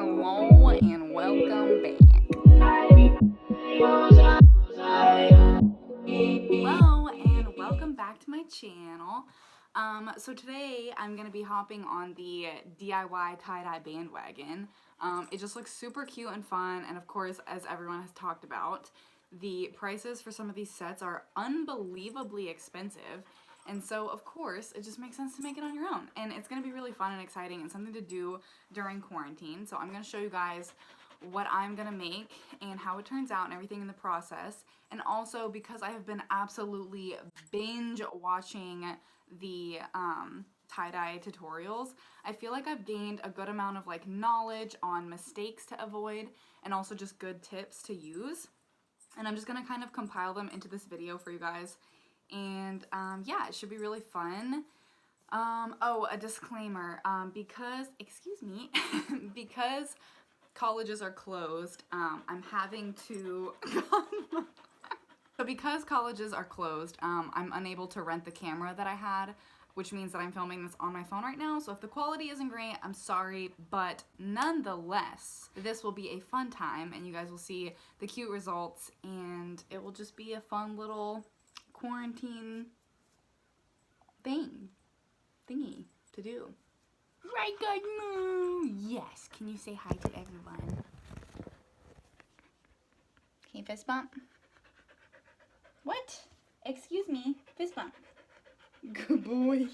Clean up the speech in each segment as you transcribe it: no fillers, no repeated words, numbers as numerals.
Hello and welcome back. Hello and welcome back to my channel. So today I'm going to be hopping on the DIY tie-dye bandwagon. It just looks super cute and fun, and of course, as everyone has talked about, the prices for some of these sets are unbelievably expensive. And so, of course, it just makes sense to make it on your own. And it's going to be really fun and exciting and something to do during quarantine. So I'm going to show you guys what I'm going to make and how it turns out and everything in the process. And also, because I have been absolutely binge watching the tie-dye tutorials, I feel like I've gained a good amount of knowledge on mistakes to avoid and also just good tips to use. And I'm just going to kind of compile them into this video for you guys. And yeah, it should be really fun. Oh, a disclaimer, because because colleges are closed, I'm having to, so because colleges are closed, I'm unable to rent the camera that I had, which means that I'm filming this on my phone right now. So if the quality isn't great, I'm sorry, but nonetheless, this will be a fun time and you guys will see the cute results and it will just be a fun little quarantine thingy to do. Right, guys? Yes. Can you say hi to everyone? Can you fist bump? What? Excuse me. Fist bump. Good boy.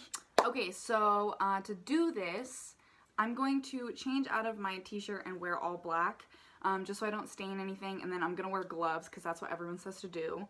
Okay, so to do this, I'm going to change out of my t-shirt and wear all black, just so I don't stain anything, and then I'm gonna wear gloves because that's what everyone says to do.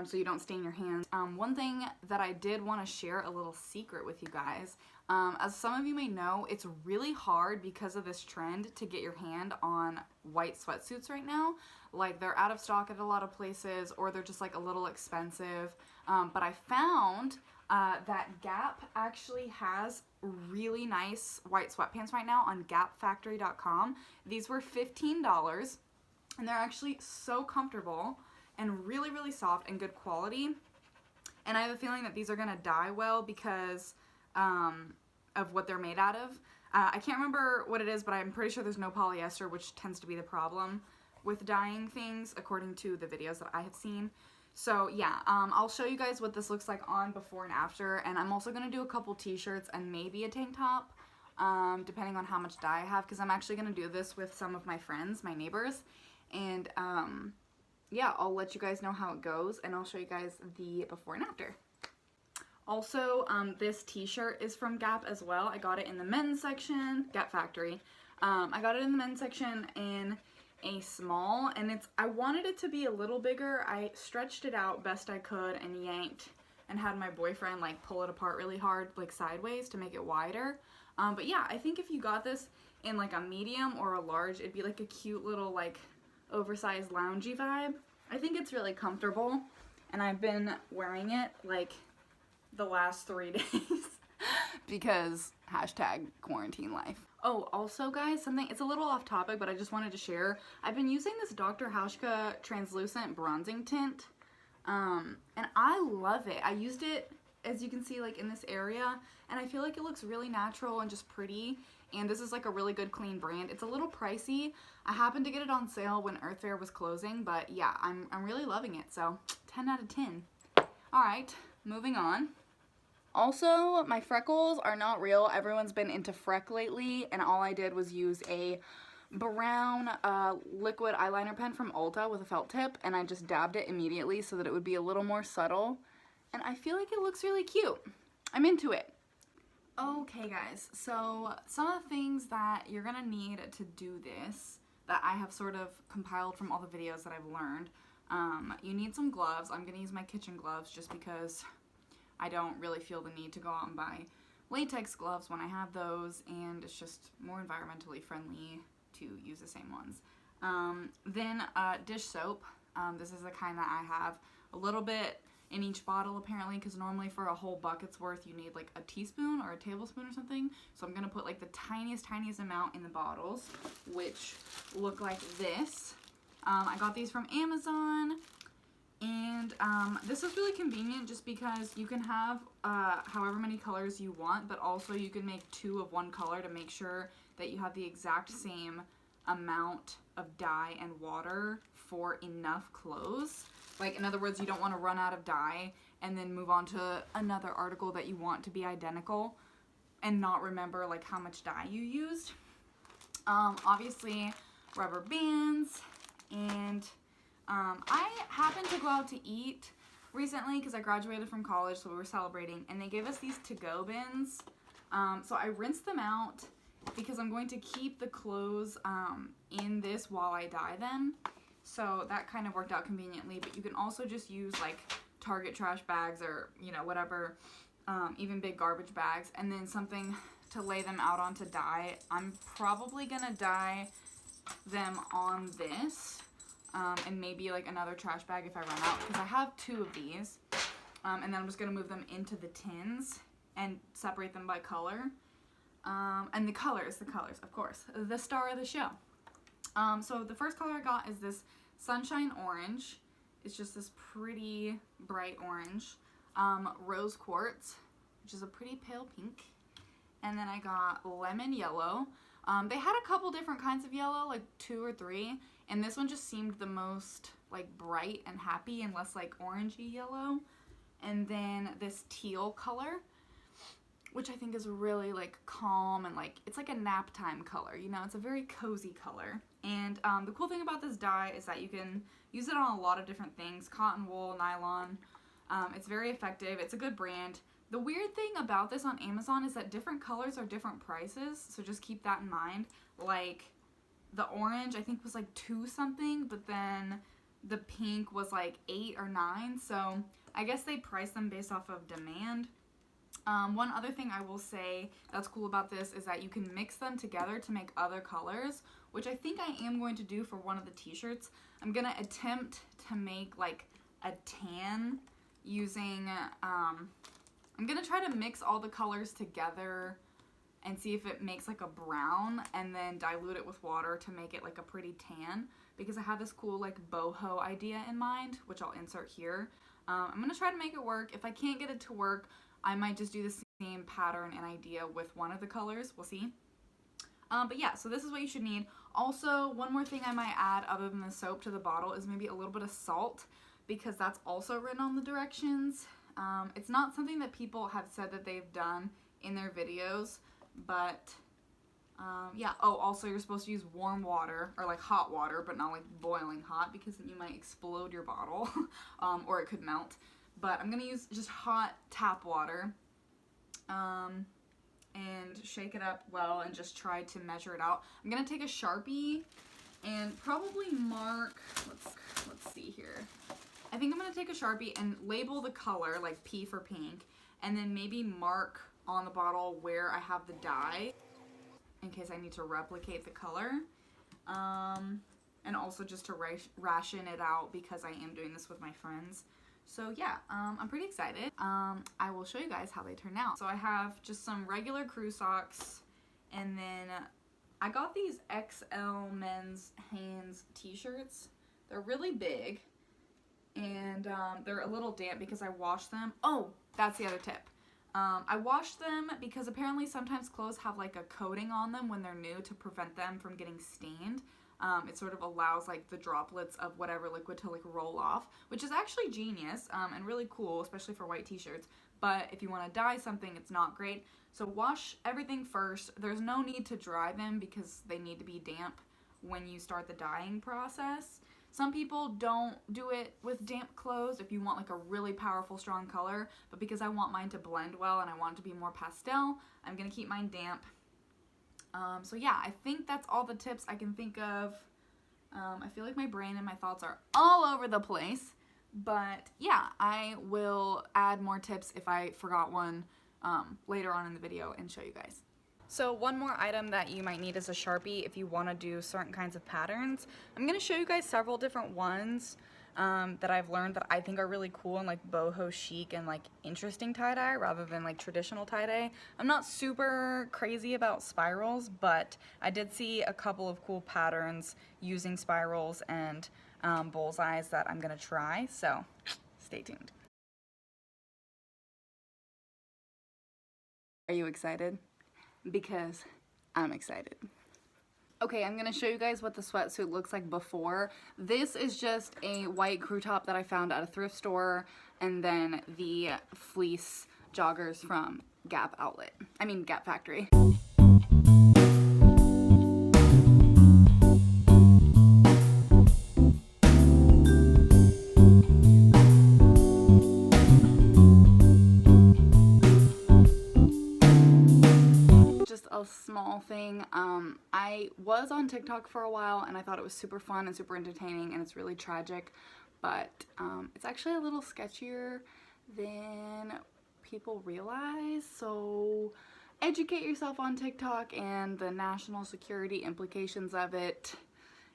So you don't stain your hands. One thing that I did want to share, a little secret with you guys. As some of you may know, it's really hard because of this trend to get your hand on white sweatsuits right now. Like, they're out of stock at a lot of places, or they're just a little expensive. But I found that Gap actually has really nice white sweatpants right now on gapfactory.com. These were $15, and they're actually so comfortable and really, really soft and good quality. And I have a feeling that these are gonna dye well because of what they're made out of. I can't remember what it is, but I'm pretty sure there's no polyester, which tends to be the problem with dyeing things, according to the videos that I have seen. So yeah, I'll show you guys what this looks like on before and after, and I'm also gonna do a couple t-shirts and maybe a tank top, depending on how much dye I have, because I'm actually gonna do this with some of my friends, my neighbors, and yeah, I'll let you guys know how it goes, and I'll show you guys the before and after. Also, this t-shirt is from Gap as well. I got it in the men's section, Gap Factory. I got it in the men's section in a small, and I wanted it to be a little bigger. I stretched it out best I could and yanked and had my boyfriend pull it apart really hard, sideways to make it wider. But yeah, I think if you got this in a medium or a large, it'd be a cute little oversized loungy vibe. I think it's really comfortable, and I've been wearing it the last 3 days because #quarantine life. Oh, also guys, it's a little off topic, but I just wanted to share. I've been using this Dr. Hauschka translucent bronzing tint, and I love it. I used it, as you can see, in this area, and I feel like it looks really natural and just pretty. And this is a really good clean brand. It's a little pricey. I happened to get it on sale when Earth Fair was closing, but yeah, I'm really loving it. So 10 out of 10. All right, moving on. Also, my freckles are not real. Everyone's been into Freck lately, and all I did was use a brown liquid eyeliner pen from Ulta with a felt tip, and I just dabbed it immediately so that it would be a little more subtle. And I feel like it looks really cute. I'm into it. Okay guys, so some of the things that you're gonna need to do this, that I have sort of compiled from all the videos that I've learned, you need some gloves. I'm gonna use my kitchen gloves just because I don't really feel the need to go out and buy latex gloves when I have those, and it's just more environmentally friendly to use the same ones. Then dish soap. This is the kind that I have a little bit in each bottle apparently, because normally for a whole bucket's worth you need a teaspoon or a tablespoon or something. So I'm gonna put the tiniest amount in the bottles, which look like this. I got these from Amazon, and this is really convenient just because you can have however many colors you want, but also you can make 2 of one color to make sure that you have the exact same amount of dye and water for enough clothes. Like, in other words, you don't want to run out of dye and then move on to another article that you want to be identical and not remember like how much dye you used. Obviously rubber bands, and I happened to go out to eat recently because I graduated from college, so we were celebrating, and they gave us these to-go bins. So I rinsed them out because I'm going to keep the clothes in this while I dye them. So that kind of worked out conveniently, but you can also just use like Target trash bags or, you know, whatever, even big garbage bags, and then something to lay them out on to dye. I'm probably gonna dye them on this, and maybe like another trash bag if I run out, because I have 2 of these, and then I'm just gonna move them into the tins and separate them by color. And the colors, of course, the star of the show. So the first color I got is this Sunshine Orange. It's just this pretty bright orange. Rose Quartz, which is a pretty pale pink. And then I got Lemon Yellow. They had a couple different kinds of yellow, like 2 or 3, and this one just seemed the most like bright and happy and less like orangey yellow. And then this teal color, which I think is really like calm and like, it's like a nap time color, you know, it's a very cozy color. And the cool thing about this dye is that you can use it on a lot of different things, cotton, wool, nylon. It's very effective, it's a good brand. The weird thing about this on Amazon is that different colors are different prices, so just keep that in mind. Like, the orange I think was like 2 something, but then the pink was like 8 or 9, so I guess they price them based off of demand. One other thing I will say that's cool about this is that you can mix them together to make other colors, which I think I am going to do for one of the t-shirts. I'm gonna attempt to make like a tan using, I'm gonna try to mix all the colors together and see if it makes like a brown, and then dilute it with water to make it like a pretty tan, because I have this cool like boho idea in mind, which I'll insert here. I'm gonna try to make it work. If I can't get it to work, I might just do the same pattern and idea with one of the colors. We'll see. But yeah, so this is what you should need. Also, one more thing I might add other than the soap to the bottle is maybe a little bit of salt, because that's also written on the directions. It's not something that people have said that they've done in their videos, but yeah. Oh, also you're supposed to use warm water, or like hot water, but not like boiling hot, because then you might explode your bottle, or it could melt. But I'm gonna use just hot tap water, and shake it up well and just try to measure it out. I'm gonna take a Sharpie and probably mark, let's see here. I think I'm gonna take a Sharpie and label the color, like P for pink, and then maybe mark on the bottle where I have the dye in case I need to replicate the color. And also just to ration it out, because I am doing this with my friends. So yeah, I'm pretty excited. I will show you guys how they turn out. So I have just some regular crew socks, and then I got these XL men's Hanes t-shirts. They're really big, and they're a little damp because I washed them. Oh, that's the other tip. I washed them because apparently sometimes clothes have like a coating on them when they're new to prevent them from getting stained. It sort of allows like the droplets of whatever liquid to like roll off, which is actually genius, and really cool, especially for white t-shirts. But if you want to dye something, it's not great. So wash everything first. There's no need to dry them because they need to be damp when you start the dyeing process. Some people don't do it with damp clothes if you want like a really powerful, strong color, but because I want mine to blend well and I want it to be more pastel, I'm gonna keep mine damp. So yeah, I think that's all the tips I can think of. I feel like my brain and my thoughts are all over the place, but yeah, I will add more tips if I forgot one later on in the video and show you guys. So one more item that you might need is a Sharpie if you want to do certain kinds of patterns. I'm going to show you guys several different ones that I've learned that I think are really cool and like boho chic and like interesting tie-dye rather than like traditional tie-dye. I'm not super crazy about spirals, but I did see a couple of cool patterns using spirals and bullseyes that I'm going to try, so stay tuned. Are you excited? Because I'm excited. Okay, I'm gonna show you guys what the sweatsuit looks like before. This is just a white crew top that I found at a thrift store, and then the fleece joggers from Gap Factory. A small thing. I was on TikTok for a while and I thought it was super fun and super entertaining, and it's really tragic, but it's actually a little sketchier than people realize, so educate yourself on TikTok and the national security implications of it.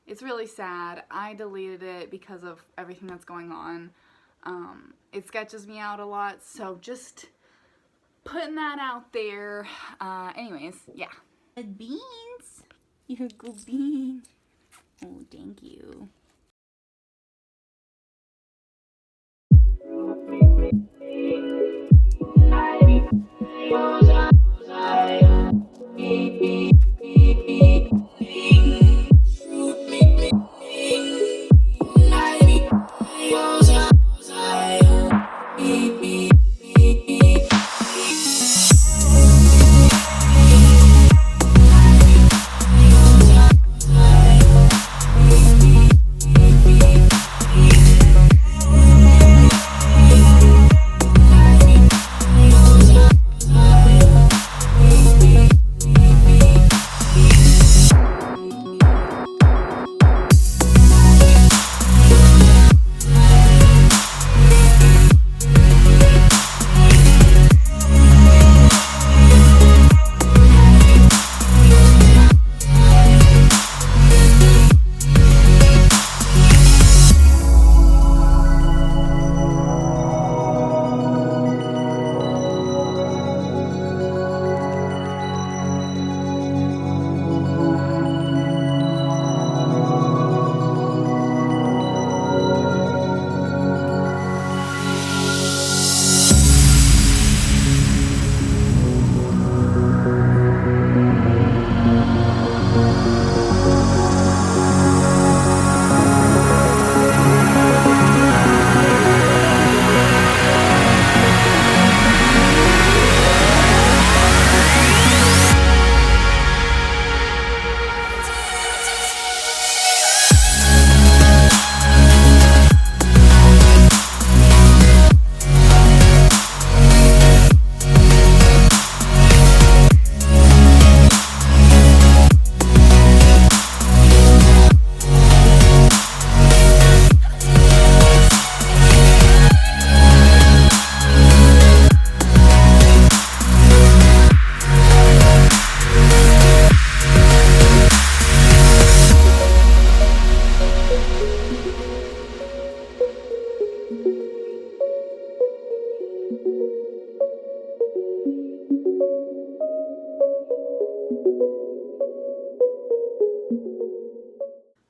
It's really sad. I deleted it because of everything that's going on. It sketches me out a lot, so just putting that out there. Anyways, yeah. Good beans. You're a good bean. Oh, thank you.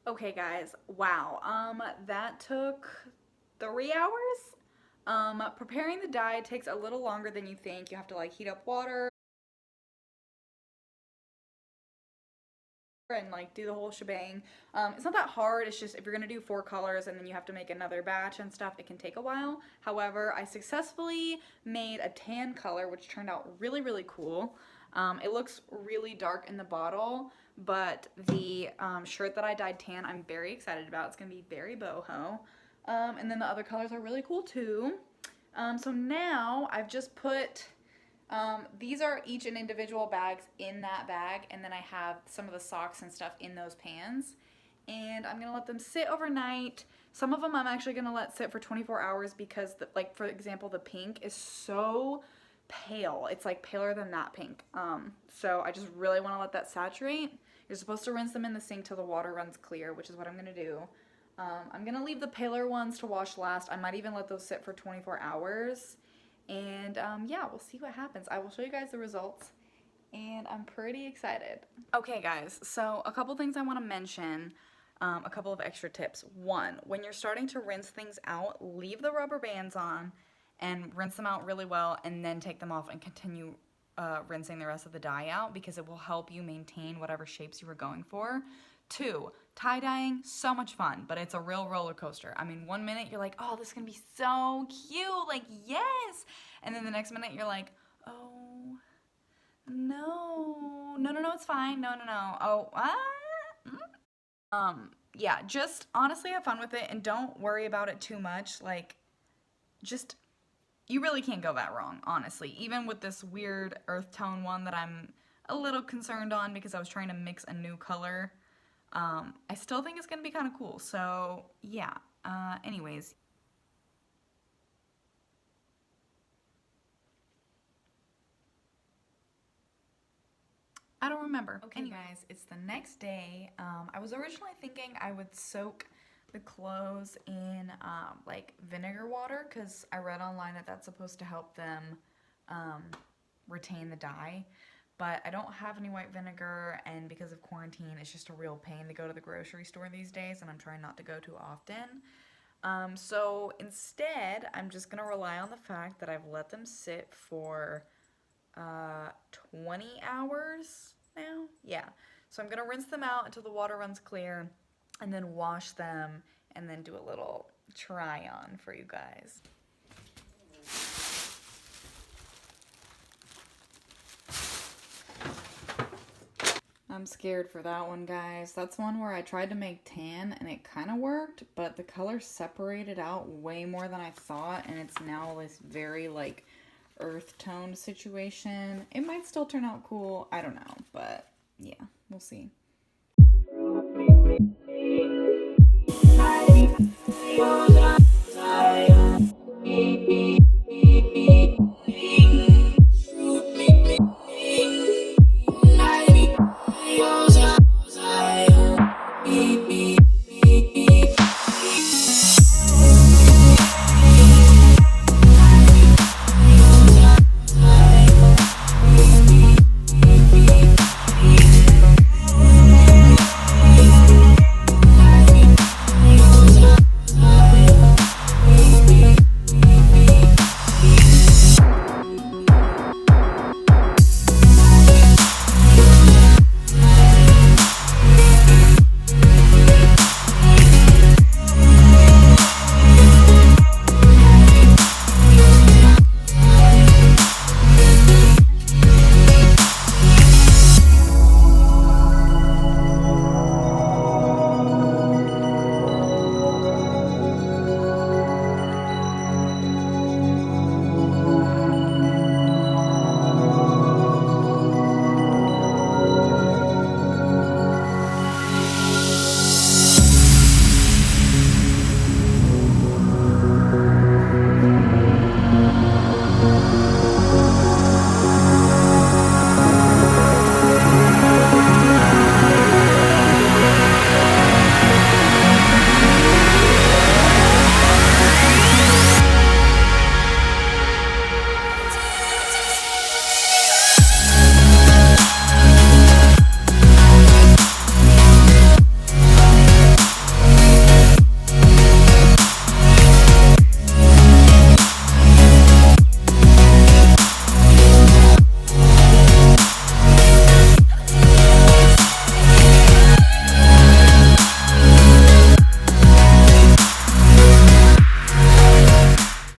Okay guys, wow, that took 3 hours. Preparing the dye takes a little longer than you think. You have to like heat up water and like do the whole shebang. It's not that hard. It's just if you're gonna do 4 colors and then you have to make another batch and stuff, it can take a while. However, I successfully made a tan color, which turned out really, really cool. It looks really dark in the bottle, but the shirt that I dyed tan, I'm very excited about. It's gonna be very boho. And then the other colors are really cool too. So now I've just put these are each in individual bags in that bag, and then I have some of the socks and stuff in those pans, and I'm gonna let them sit overnight. Some of them I'm actually gonna let sit for 24 hours because like for example the pink is so pale. It's like paler than that pink. So I just really want to let that saturate. You're supposed to rinse them in the sink till the water runs clear, which is what I'm gonna do. I'm gonna leave the paler ones to wash last. I might even let those sit for 24 hours. And yeah, we'll see what happens. I will show you guys the results, and I'm pretty excited. Okay guys, so a couple things I want to mention, a couple of extra tips. One, when you're starting to rinse things out, leave the rubber bands on and rinse them out really well, and then take them off and continue rinsing the rest of the dye out because it will help you maintain whatever shapes you were going for. 2, tie-dyeing, so much fun, but it's a real roller coaster. I mean, one minute you're like, oh, this is gonna be so cute, like, yes! And then the next minute you're like, oh, no, it's fine, no, oh, yeah, just honestly have fun with it and don't worry about it too much. Like, just, you really can't go that wrong, honestly. Even with this weird earth tone one that I'm a little concerned on because I was trying to mix a new color, I still think it's gonna be kind of cool. So yeah, anyways. I don't remember. Okay, guys, it's the next day. I was originally thinking I would soak the clothes in like vinegar water because I read online that that's supposed to help them retain the dye. But I don't have any white vinegar, and because of quarantine, it's just a real pain to go to the grocery store these days, and I'm trying not to go too often. So instead, I'm just gonna rely on the fact that I've let them sit for 20 hours now. Yeah, so I'm gonna rinse them out until the water runs clear and then wash them and then do a little try on for you guys. I'm scared for that one, guys. That's one where I tried to make tan and it kind of worked, but the color separated out way more than I thought, and it's now this very like earth tone situation. It might still turn out cool, I don't know, but yeah, we'll see.